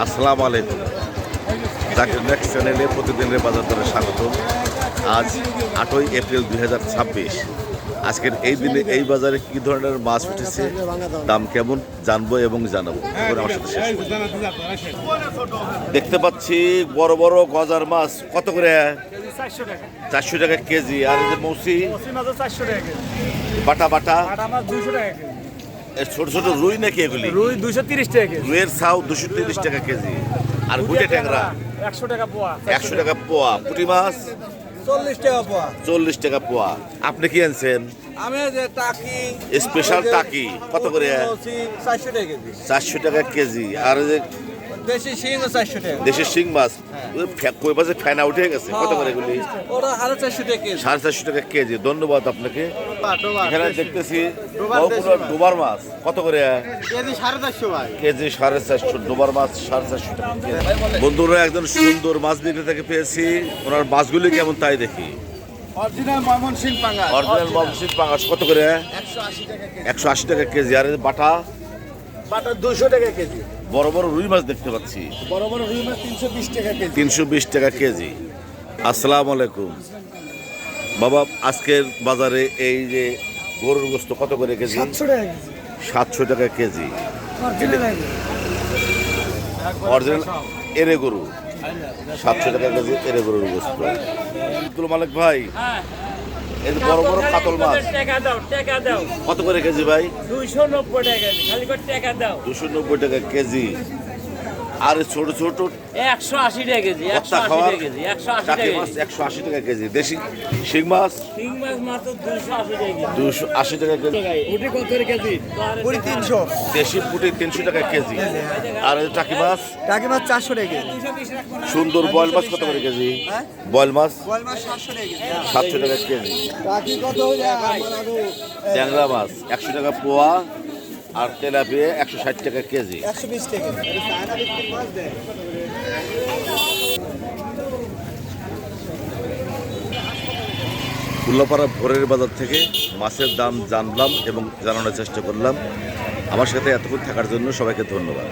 আসসালামু আলাইকুম। জাকির নেক্সট চ্যানেলে প্রতিদিনের বাজার দরে স্বাগত। আজ 8ই এপ্রিল 2026। আজকের এই দিনে এই বাজারে কি ধরনের মাছ উঠেছে, দাম কেমন জানবো এবং জানাবো। আমার সাথে শেষ দেখতে পাচ্ছি বড় বড় গজার মাছ কত করে? 400 টাকা কেজি। আর এই যে মৌসি বাটা বাটা ছোট ছোট রুই নাকি এগুলি? রুই 230 টাকা কেজি। রুইয়ের ছাউ 230 টাকা কেজি। আর গুটে ট্যাংরা 100 টাকা পোয়া। 100 টাকা পোয়া। পুঁটি মাছ 40 টাকা পোয়া। 40 টাকা পোয়া। আপনি কি আনছেন? আমি যে টাকি স্পেশাল টাকি কত করে? 400 টাকা কেজি। 400 টাকা কেজি। আর এই যে দেশি শিং 400 টাকা। দেশের শিং মাছ কই মাঝে ফেনা উঠে গেছে কত করে এগুলি? ওরা 450 টাকা কেজি। 450 টাকা কেজি। ধন্যবাদ আপনাকে। এখানে দেখতেছি ডোবার মাছ কত করে? কেজি 450 ভাই। কেজি 450। ডোবার মাছ 450 টাকা কেজি। বন্ধুরা একজন সুন্দর মাছ বিক্রেতাকে পেয়েছি, ওনার মাছগুলি কেমন তাই দেখি। অরিজিনাল ময়মনসিং পাঙ্গাস। অরিজিনাল ময়মনসিং পাঙ্গাস কত করে? 180 টাকা কেজি। 180 টাকা কেজি। আর এই যে বাটা বাটা 200 টাকা কেজি। বড় বড় রুই মাছ দেখতে পাচ্ছি বড় বড় রুই মাছ 320 টাকা কেজি। 320 টাকা কেজি। আসসালামু আলাইকুম বাবা। আজকের বাজারে এই যে গরুর গোস্ত কত করে কেজি? 700 টাকা কেজি। 700 টাকা কেজি। অরিজিনাল এরে গরু 700 টাকা কেজি। এরে গরুর গোস্ত। আব্দুল মালিক ভাই, এই যে বড় বড় কাতল মাছ টাকা দাও, টাকা দাও। কত করে কেজি ভাই? 290 টাকা কেজি। খালি করে টাকা দাও। 290 টাকা কেজি। আর এই ছোট ছোট 180 টাকা কেজি। কত্তা 180 খাওয়ার টাকা কেজি। 180 টাকা টাকি মাছ কেজি। 180 টাকা কেজি। দেশি শিং মাছ শিং মাছ মাত্র 280 টাকা কেজি। 280 টাকা কেজি। উঠি কত করে কেজি? পুরি 300। দেশি পুঁটি 300 টাকা কেজি। আর এই টাকি মাছ টাকি মাছ 400 টাকা কেজি। সুন্দর বয়েল মাছ কত করে কেজি? বয়েল মাছ বল মাছ 700 টাকা কেজি। 700 টাকা কেজি। টাকি কত যায়? ট্যাংরা মাছ 100 টাকা পোয়া। আর তেলাপিয়া 160 টাকা কেজি। 120 টাকা। চায়না ভিত্তিক মাছ দেয়। উল্লাপাড়া ভোরের বাজার থেকে মাছের দাম জানলাম এবং জানানোর চেষ্টা করলাম। আমার সাথে এতক্ষণ থাকার জন্য সবাইকে ধন্যবাদ।